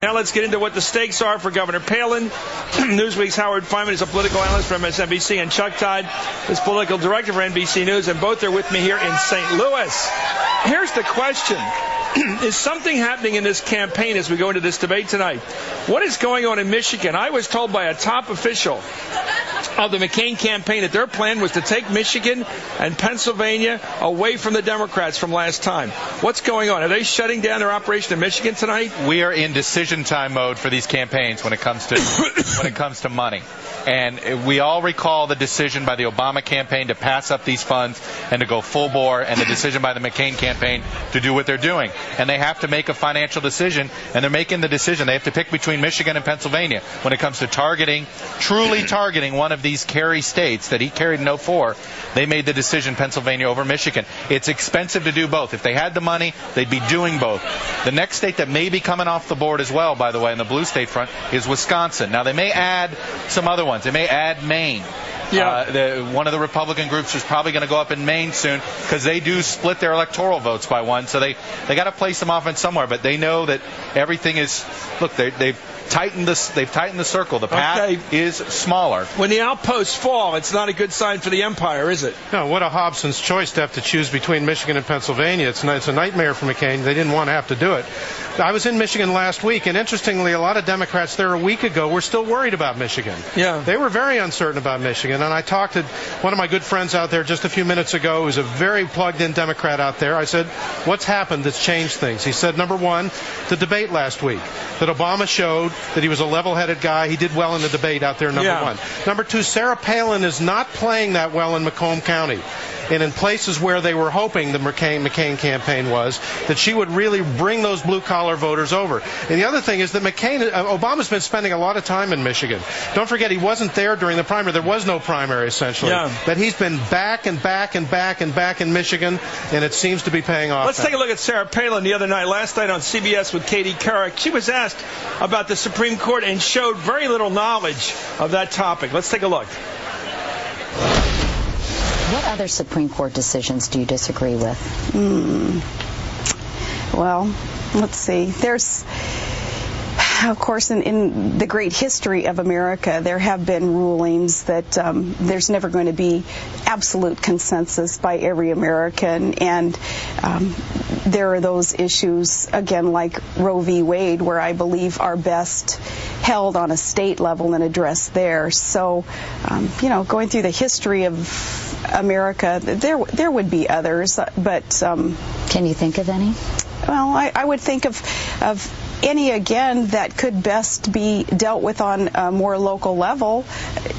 Now let's get into what the stakes are for Governor Palin. Newsweek's Howard Fineman is a political analyst from MSNBC, and Chuck Todd is political director for NBC News, and both are with me here in St. Louis. Here's the question. Is something happening in this campaign as we go into this debate tonight? What is going on in Michigan? I was told by a top official of the McCain campaign that their plan was to take Michigan and Pennsylvania away from the Democrats from last time. What's going on? Are they shutting down their operation in Michigan tonight? We are in decision time mode for these campaigns when it comes to money. And we all recall the decision by the Obama campaign to pass up these funds and to go full bore, and the decision by the McCain campaign to do what they're doing. And they have to make a financial decision, and they're making the decision. They have to pick between Michigan and Pennsylvania when it comes to truly targeting one of these carry states that he carried in 2004. They made the decision Pennsylvania over Michigan. It's expensive to do both. If they had the money, they'd be doing both. The next state that may be coming off the board as well, by the way, in the blue state front, is Wisconsin. Now, they may add some other ones. They may add Maine. Yeah. One of the Republican groups is probably going to go up in Maine soon because they do split their electoral votes by one. So they got to place them off in somewhere. But they know that everything is, look, they've tightened the circle. The path is smaller. When the outposts fall, it's not a good sign for the empire, is it? No, what a Hobson's choice to have to choose between Michigan and Pennsylvania. It's a nightmare for McCain. They didn't want to have to do it. I was in Michigan last week, and interestingly, a lot of Democrats there a week ago were still worried about Michigan. Yeah. They were very uncertain about Michigan, and I talked to one of my good friends out there just a few minutes ago who's a very plugged-in Democrat out there. I said, what's happened that's changed things? He said, number one, the debate last week, that Obama showed that he was a level-headed guy. He did well in the debate out there, number one. Number two, Sarah Palin is not playing that well in Macomb County. And in places where they were hoping the McCain campaign was, that she would really bring those blue-collar voters over. And the other thing is that Obama's been spending a lot of time in Michigan. Don't forget, he wasn't there during the primary. There was no primary, essentially. Yeah. But he's been back and back and back and back in Michigan, and it seems to be paying off. Let's take a look at Sarah Palin the other night, last night on CBS with Katie Couric. She was asked about the Supreme Court and showed very little knowledge of that topic. Let's take a look. What other Supreme Court decisions do you disagree with? Well, let's see. There's, of course, in the great history of America, there have been rulings that there's never going to be absolute consensus by every American, and there are those issues, again, like Roe v. Wade, where I believe are best held on a state level and addressed there. So, going through the history of America, there would be others, but can you think of any? Well, I would think of any, again, that could best be dealt with on a more local level.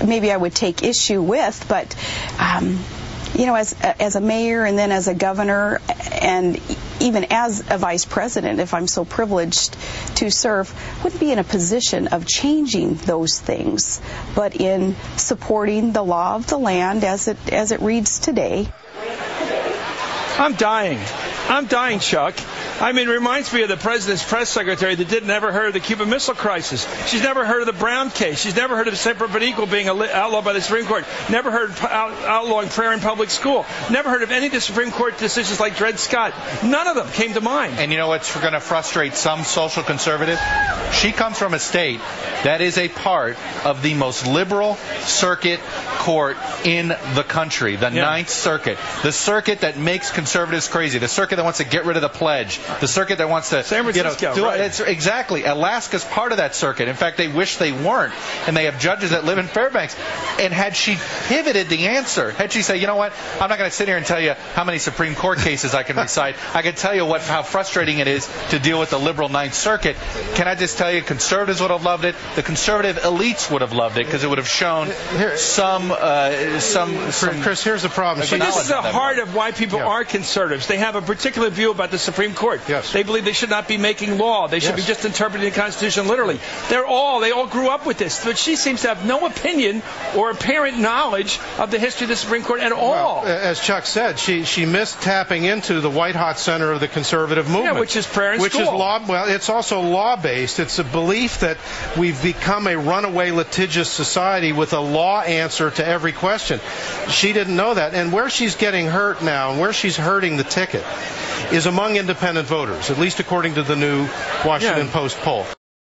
Maybe I would take issue with, but as a mayor and then as a governor and even as a vice president, if I'm so privileged to serve, wouldn't be in a position of changing those things, but in supporting the law of the land as it reads today. I'm dying, Chuck. I mean, it reminds me of the president's press secretary that never heard of the Cuban Missile Crisis. She's never heard of the Brown case. She's never heard of separate but equal being outlawed by the Supreme Court. Never heard of outlawing prayer in public school. Never heard of any of the Supreme Court decisions like Dred Scott. None of them came to mind. And you know what's going to frustrate some social conservative? She comes from a state that is a part of the most liberal circuit court in the country, the Ninth Circuit. The circuit that makes conservatives crazy. The circuit that wants to get rid of the pledge. The circuit that wants to, San Francisco, right. It's exactly. Alaska's part of that circuit. In fact, they wish they weren't, and they have judges that live in Fairbanks. And had she pivoted the answer, had she said, you know what, I'm not going to sit here and tell you how many Supreme Court cases I can recite. I can tell you how frustrating it is to deal with the liberal Ninth Circuit. Can I just tell you, conservatives would have loved it. The conservative elites would have loved it because it would have shown some. Chris, here's the problem. But this is the heart of why people are conservatives. They have a particular view about the Supreme Court. Yes. They believe they should not be making law. They should be just interpreting the Constitution literally. They all grew up with this. But she seems to have no opinion or apparent knowledge of the history of the Supreme Court at all. Well, as Chuck said, she missed tapping into the white-hot center of the conservative movement. Yeah, which is prayer in school. It's also law-based. It's a belief that we've become a runaway litigious society with a law answer to every question. She didn't know that. And where she's getting hurt now and where she's hurting the ticket is among independent voters, at least according to the new Washington Post poll.